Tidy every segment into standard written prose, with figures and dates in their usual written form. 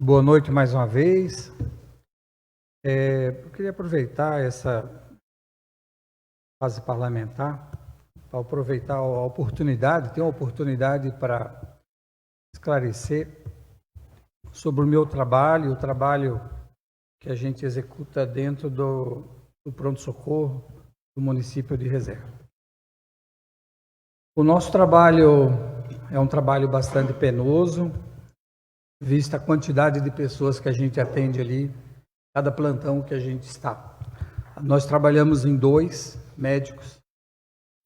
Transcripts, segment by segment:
Boa noite mais uma vez. Eu queria aproveitar essa fase parlamentar para aproveitar a oportunidade, ter uma oportunidade para esclarecer sobre o meu trabalho, o trabalho que a gente executa dentro do pronto-socorro do município de Reserva. O nosso trabalho é um trabalho bastante penoso, vista a quantidade de pessoas que a gente atende ali, cada plantão que a gente está. Nós trabalhamos em 2 médicos,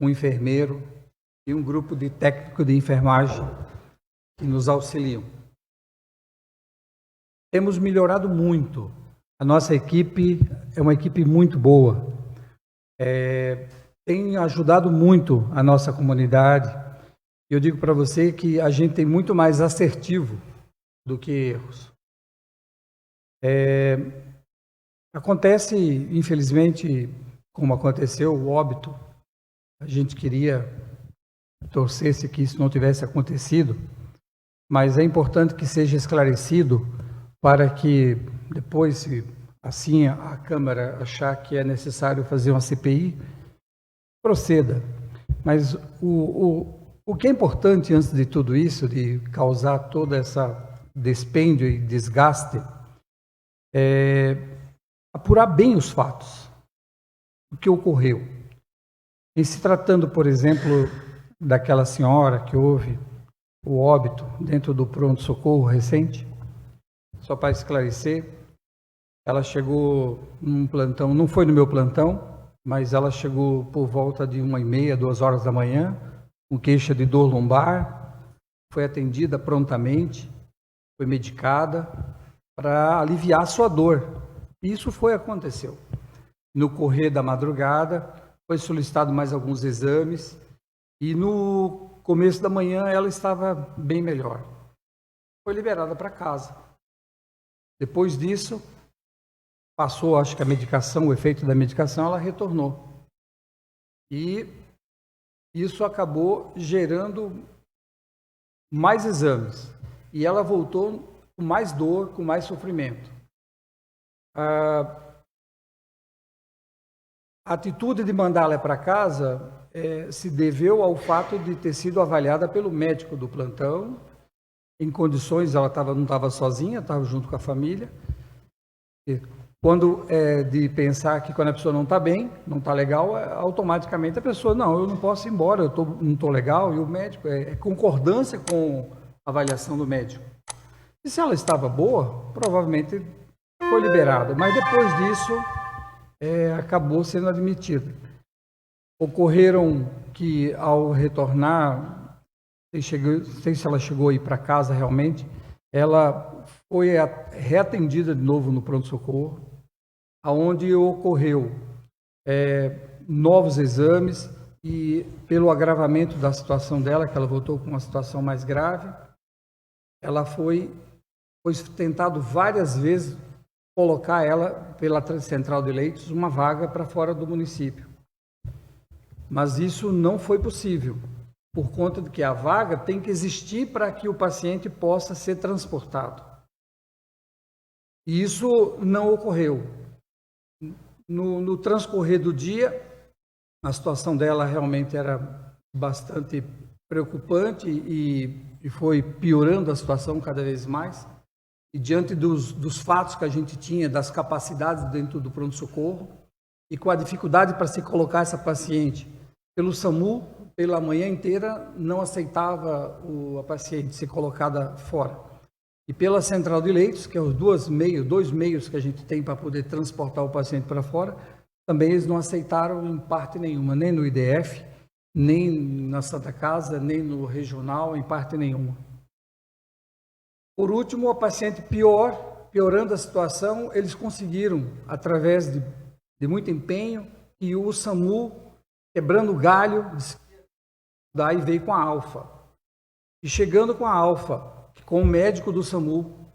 um enfermeiro e um grupo de técnico de enfermagem que nos auxiliam. Temos melhorado muito. A nossa equipe é uma equipe muito boa. Tem ajudado muito a nossa comunidade. Eu digo para você que a gente tem muito mais assertivo do que erros. Acontece, infelizmente, como aconteceu, o óbito. A gente queria torcer-se que isso não tivesse acontecido, mas é importante que seja esclarecido para que depois, se assim a Câmara achar que é necessário fazer uma CPI, proceda. Mas o que é importante antes de tudo isso, de causar toda essa dispêndio e desgaste, é apurar bem os fatos, o que ocorreu. Em se tratando, por exemplo, daquela senhora que houve o óbito dentro do pronto-socorro recente, só para esclarecer, ela chegou num plantão, não foi no meu plantão, mas ela chegou por volta de 1h30, 2 da manhã, com queixa de dor lombar, foi atendida prontamente, foi medicada para aliviar a sua dor. Isso aconteceu. No correr da madrugada, foi solicitado mais alguns exames e no começo da manhã ela estava bem melhor. Foi liberada para casa. Depois disso, passou, acho que a medicação, o efeito da medicação, ela retornou. E isso acabou gerando mais exames. E ela voltou com mais dor, com mais sofrimento. A atitude de mandá-la para casa se deveu ao fato de ter sido avaliada pelo médico do plantão, em condições, ela não estava sozinha, estava junto com a família. E quando de pensar que quando a pessoa não está bem, não está legal, automaticamente a pessoa, não, eu não posso ir embora, não estou legal, e o médico, concordância com a avaliação do médico. E se ela estava boa, provavelmente foi liberada, mas depois disso acabou sendo admitida. Ocorreram que ao retornar, não sei se ela chegou a ir para casa realmente, ela foi reatendida de novo no pronto-socorro, onde ocorreu novos exames e pelo agravamento da situação dela, que ela voltou com uma situação mais grave, ela foi tentado várias vezes colocar ela pela central de leitos uma vaga para fora do município. Mas isso não foi possível, por conta de que a vaga tem que existir para que o paciente possa ser transportado. E isso não ocorreu. No transcorrer do dia, a situação dela realmente era bastante preocupante e foi piorando a situação cada vez mais. E diante dos fatos que a gente tinha, das capacidades dentro do pronto-socorro, e com a dificuldade para se colocar essa paciente pelo SAMU, pela manhã inteira, não aceitava a paciente ser colocada fora. E pela central de leitos, que é os dois meios que a gente tem para poder transportar o paciente para fora, também eles não aceitaram em parte nenhuma, nem no IDF, nem na Santa Casa, nem no regional, em parte nenhuma. Por último, a paciente piorando a situação, eles conseguiram, através de muito empenho, e o SAMU, quebrando o galho, daí veio com a Alfa. E chegando com a Alfa, com o médico do SAMU,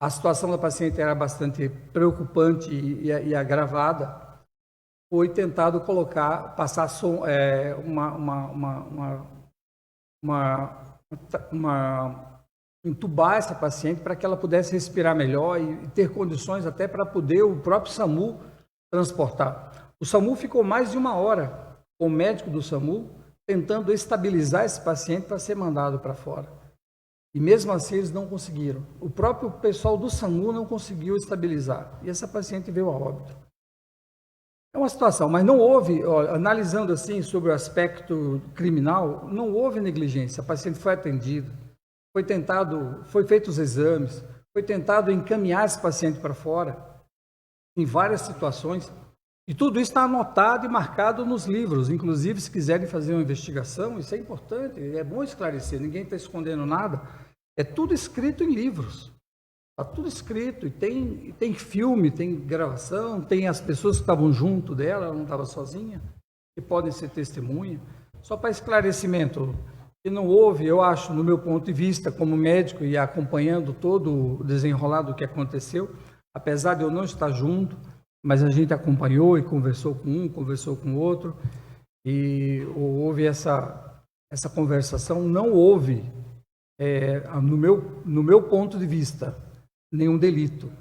a situação da paciente era bastante preocupante e agravada. Foi tentado passar uma entubar essa paciente para que ela pudesse respirar melhor e ter condições até para poder o próprio SAMU transportar. O SAMU ficou mais de 1 hora com o médico do SAMU tentando estabilizar esse paciente para ser mandado para fora. E mesmo assim eles não conseguiram. O próprio pessoal do SAMU não conseguiu estabilizar. E essa paciente veio a óbito. É uma situação, mas não houve, analisando assim sobre o aspecto criminal, não houve negligência. A paciente foi atendida, foi feito os exames, foi tentado encaminhar esse paciente para fora, em várias situações. E tudo isso está anotado e marcado nos livros. Inclusive, se quiserem fazer uma investigação, isso é importante, é bom esclarecer, ninguém está escondendo nada. É tudo escrito em livros. Está tudo escrito, e tem filme, tem gravação, tem as pessoas que estavam junto dela, ela não estava sozinha, que podem ser testemunha. Só para esclarecimento, que não houve, eu acho, no meu ponto de vista, como médico e acompanhando todo o desenrolar do que aconteceu, apesar de eu não estar junto, mas a gente acompanhou e conversou com um, conversou com o outro, e houve essa conversação, não houve, no meu ponto de vista, nenhum delito.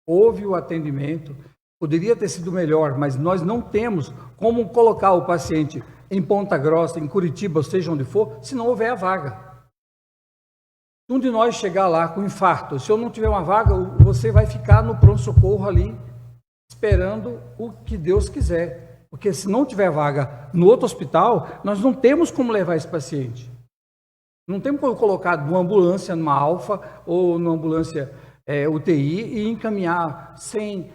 Houve o atendimento, poderia ter sido melhor, mas nós não temos como colocar o paciente em Ponta Grossa, em Curitiba, ou seja onde for, se não houver a vaga. Se um de nós chegar lá com infarto, se eu não tiver uma vaga, você vai ficar no pronto-socorro ali, esperando o que Deus quiser. Porque se não tiver vaga no outro hospital, nós não temos como levar esse paciente. Não temos como colocar numa ambulância, numa Alfa, ou numa ambulância UTI e encaminhar sem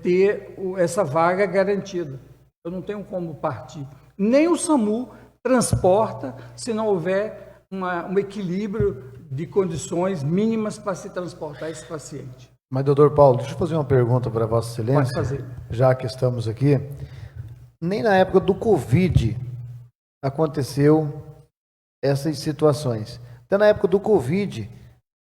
ter essa vaga garantida. Eu não tenho como partir. Nem o SAMU transporta se não houver um equilíbrio de condições mínimas para se transportar esse paciente. Mas, doutor Paulo, deixa eu fazer uma pergunta para Vossa Excelência. Pode fazer. Já que estamos aqui. Nem na época do Covid aconteceu essas situações. Até na época do Covid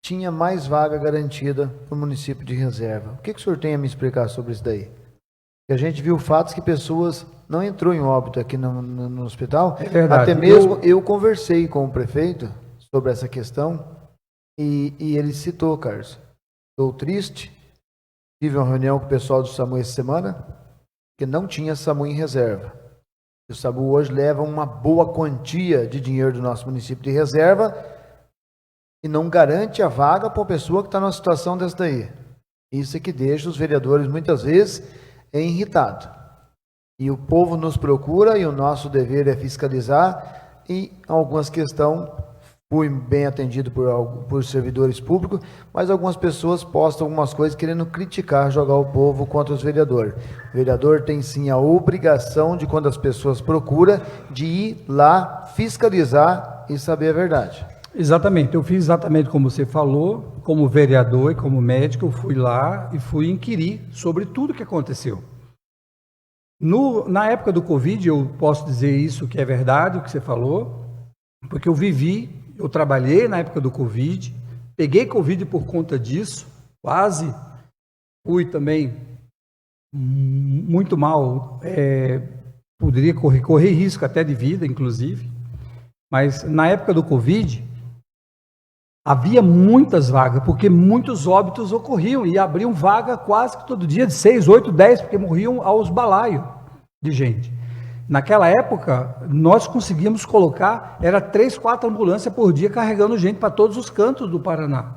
tinha mais vaga garantida para o município de reserva. O que o senhor tem a me explicar sobre isso daí? Porque a gente viu fatos que pessoas não entrou em óbito aqui no hospital. É verdade. Até mesmo eu conversei com o prefeito sobre essa questão e ele citou, Carlos. Estou triste. Tive uma reunião com o pessoal do SAMU essa semana que não tinha SAMU em reserva. O SAMU hoje leva uma boa quantia de dinheiro do nosso município de reserva e não garante a vaga para uma pessoa que está numa situação dessa daí. Isso é que deixa os vereadores muitas vezes irritados. E o povo nos procura e o nosso dever é fiscalizar e algumas questões fui bem atendido por servidores públicos, mas algumas pessoas postam algumas coisas querendo criticar, jogar o povo contra os vereadores. O vereador tem sim a obrigação de, quando as pessoas procuram, de ir lá fiscalizar e saber a verdade. Exatamente, eu fiz exatamente como você falou, como vereador e como médico, eu fui lá e fui inquirir sobre tudo que aconteceu. Na época do Covid, eu posso dizer isso que é verdade, o que você falou, porque eu trabalhei na época do Covid, peguei Covid por conta disso, quase fui também muito mal, poderia correr risco até de vida, inclusive, mas na época do Covid, havia muitas vagas, porque muitos óbitos ocorriam e abriam vaga quase que todo dia, de 6, 8, 10, porque morriam aos balaios de gente. Naquela época, nós conseguíamos colocar, era 3, 4 ambulâncias por dia carregando gente para todos os cantos do Paraná.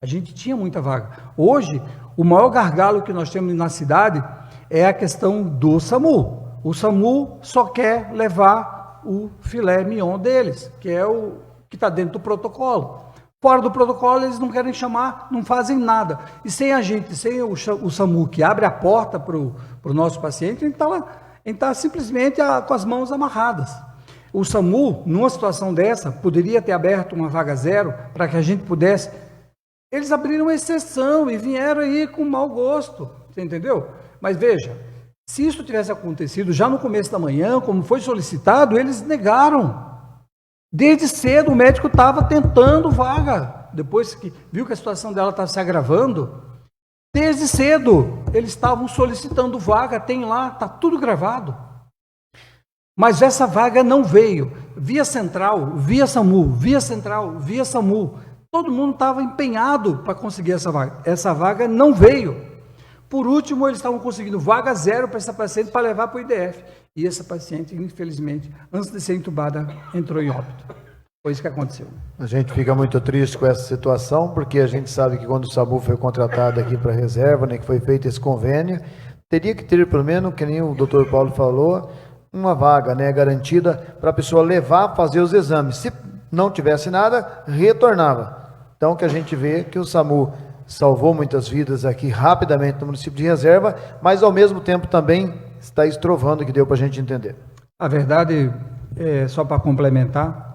A gente tinha muita vaga. Hoje, o maior gargalo que nós temos na cidade é a questão do SAMU. O SAMU só quer levar o filé mignon deles, que é o que está dentro do protocolo. Fora do protocolo, eles não querem chamar, não fazem nada. E sem a gente, sem o SAMU que abre a porta para o nosso paciente, a gente está lá. Ele está simplesmente com as mãos amarradas. O SAMU, numa situação dessa, poderia ter aberto uma vaga zero para que a gente pudesse. Eles abriram uma exceção e vieram aí com mau gosto, você entendeu? Mas veja, se isso tivesse acontecido já no começo da manhã, como foi solicitado, eles negaram. Desde cedo o médico estava tentando vaga, depois que viu que a situação dela estava se agravando. Desde cedo, eles estavam solicitando vaga, tem lá, está tudo gravado. Mas essa vaga não veio. Via Central, via SAMU, via Central, via SAMU. Todo mundo estava empenhado para conseguir essa vaga. Essa vaga não veio. Por último, eles estavam conseguindo vaga zero para essa paciente para levar para o IDF. E essa paciente, infelizmente, antes de ser entubada, entrou em óbito. Foi isso que aconteceu. A gente fica muito triste com essa situação, porque a gente sabe que quando o SAMU foi contratado aqui para a reserva, né, que foi feito esse convênio, teria que ter, pelo menos, que nem o doutor Paulo falou, uma vaga, né, garantida para a pessoa levar, fazer os exames. Se não tivesse nada, retornava. Então, que a gente vê que o SAMU salvou muitas vidas aqui rapidamente no município de Reserva, mas ao mesmo tempo também está estrovando, que deu para a gente entender. A verdade, só para complementar,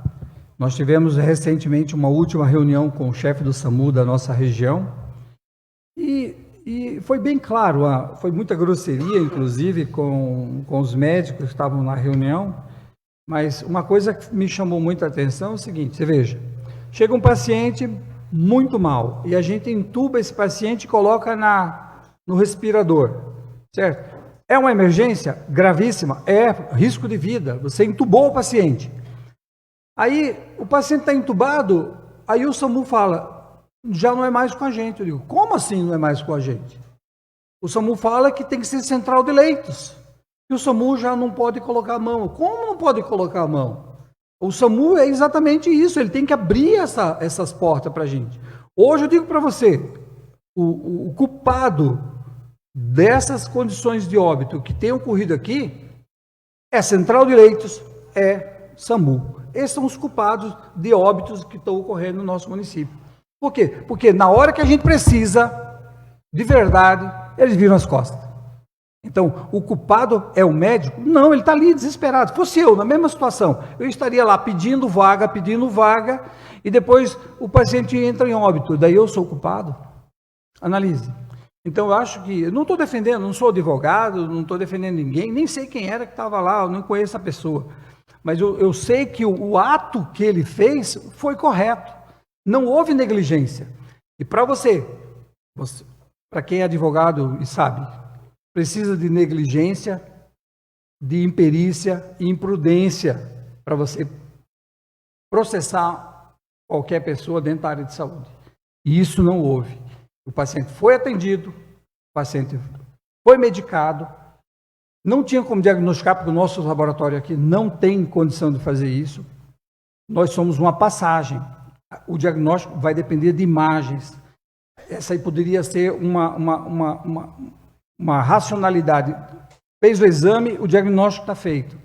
nós tivemos recentemente uma última reunião com o chefe do SAMU da nossa região e foi bem claro, foi muita grosseria, inclusive, com os médicos que estavam na reunião, mas uma coisa que me chamou muita atenção é o seguinte, você veja, chega um paciente muito mal, e a gente entuba esse paciente e coloca no respirador, certo? É uma emergência gravíssima, é risco de vida, você entubou o paciente. Aí o paciente está entubado, aí o SAMU fala, já não é mais com a gente. Eu digo, como assim não é mais com a gente? O SAMU fala que tem que ser central de leitos, que o SAMU já não pode colocar a mão. Como não pode colocar a mão? O SAMU é exatamente isso, ele tem que abrir essas portas para a gente. Hoje eu digo para você, o culpado dessas condições de óbito que tem ocorrido aqui é central de leitos, é SAMU. Esses são os culpados de óbitos que estão ocorrendo no nosso município. Por quê? Porque na hora que a gente precisa, de verdade, eles viram as costas. Então, o culpado é o médico? Não, ele está ali desesperado. Se fosse eu, na mesma situação, eu estaria lá pedindo vaga, e depois o paciente entra em óbito. Daí eu sou o culpado? Analise. Então, eu acho que, eu não estou defendendo, não sou advogado, não estou defendendo ninguém, nem sei quem era que estava lá, eu não conheço a pessoa. Mas eu sei que o ato que ele fez foi correto. Não houve negligência. E para você, para quem é advogado e sabe, precisa de negligência, de imperícia e imprudência para você processar qualquer pessoa dentro da área de saúde. E isso não houve. O paciente foi atendido, o paciente foi medicado, não tinha como diagnosticar, porque o nosso laboratório aqui não tem condição de fazer isso. Nós somos uma passagem. O diagnóstico vai depender de imagens. Essa aí poderia ser uma racionalidade. Fez o exame, o diagnóstico está feito.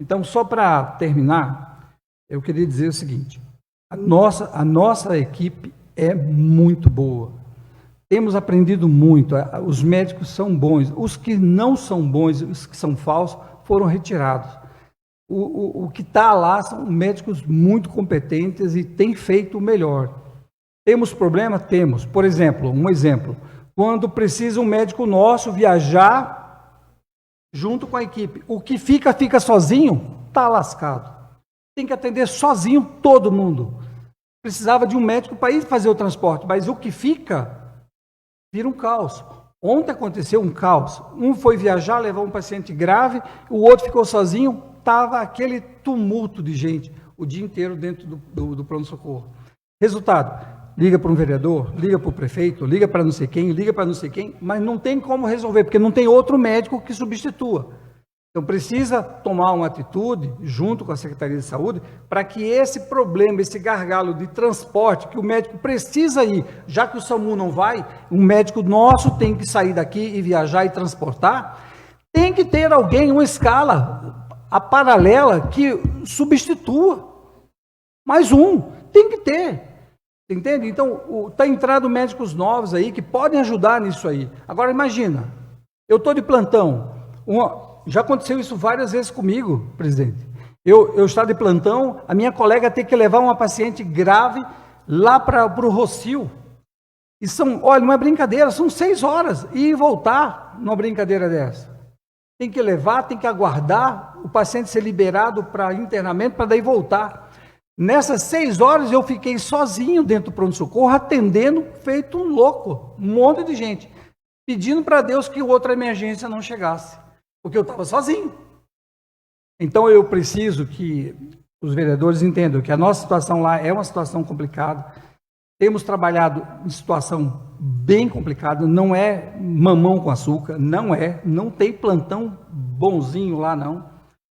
Então, só para terminar, eu queria dizer o seguinte, a nossa equipe é muito boa. Temos aprendido muito, os médicos são bons, os que não são bons, os que são falsos, foram retirados. O que está lá são médicos muito competentes e têm feito o melhor. Temos problema? Temos. Por exemplo, quando precisa um médico nosso viajar junto com a equipe, o que fica sozinho, está lascado. Tem que atender sozinho todo mundo. Precisava de um médico para ir fazer o transporte, mas o que fica vira um caos. Ontem aconteceu um caos. Um foi viajar, levar um paciente grave, o outro ficou sozinho, estava aquele tumulto de gente o dia inteiro dentro do pronto-socorro. Resultado, liga para um vereador, liga para o prefeito, liga para não sei quem, mas não tem como resolver, porque não tem outro médico que substitua. Então, precisa tomar uma atitude, junto com a Secretaria de Saúde, para que esse problema, esse gargalo de transporte, que o médico precisa ir, já que o SAMU não vai, um médico nosso tem que sair daqui e viajar e transportar, tem que ter alguém, uma escala, a paralela, que substitua. Mais um, tem que ter. Entende? Então, está entrando médicos novos aí que podem ajudar nisso aí. Agora, imagina, eu estou de plantão, já aconteceu isso várias vezes comigo, presidente. Eu estar de plantão, a minha colega tem que levar uma paciente grave lá para o Rossio. E olha, não é brincadeira, são 6 horas. E voltar numa brincadeira dessa. Tem que levar, tem que aguardar o paciente ser liberado para internamento, para daí voltar. Nessas 6 horas eu fiquei sozinho dentro do pronto-socorro, atendendo, feito um louco, um monte de gente, pedindo para Deus que outra emergência não chegasse. Porque eu estava sozinho. Então, eu preciso que os vereadores entendam que a nossa situação lá é uma situação complicada. Temos trabalhado em situação bem complicada, não é mamão com açúcar, não tem plantão bonzinho lá não.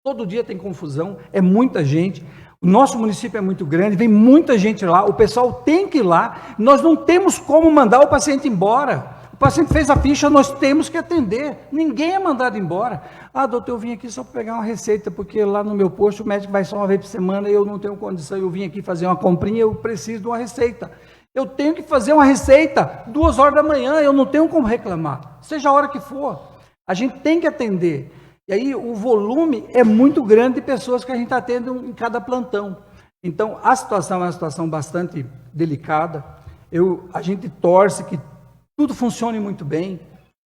Todo dia tem confusão, é muita gente. O nosso município é muito grande, vem muita gente lá, o pessoal tem que ir lá. Nós não temos como mandar o paciente embora. O paciente fez a ficha, nós temos que atender. Ninguém é mandado embora. Ah, doutor, eu vim aqui só para pegar uma receita, porque lá no meu posto o médico vai só uma vez por semana e eu não tenho condição. Eu vim aqui fazer uma comprinha, eu preciso de uma receita. Eu tenho que fazer uma receita 2 horas da manhã, eu não tenho como reclamar, seja a hora que for. A gente tem que atender. E aí o volume é muito grande de pessoas que a gente está tendo em cada plantão. Então, a situação é uma situação bastante delicada. A gente torce que tudo funcione muito bem,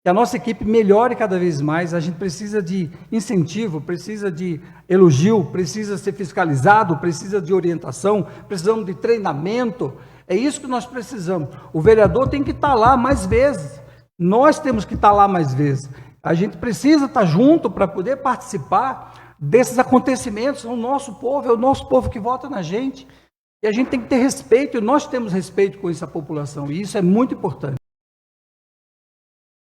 que a nossa equipe melhore cada vez mais. A gente precisa de incentivo, precisa de elogio, precisa ser fiscalizado, precisa de orientação, precisamos de treinamento. É isso que nós precisamos. O vereador tem que estar lá mais vezes. Nós temos que estar lá mais vezes. A gente precisa estar junto para poder participar desses acontecimentos. É o nosso povo que vota na gente. E a gente tem que ter respeito, e nós temos respeito com essa população, e isso é muito importante.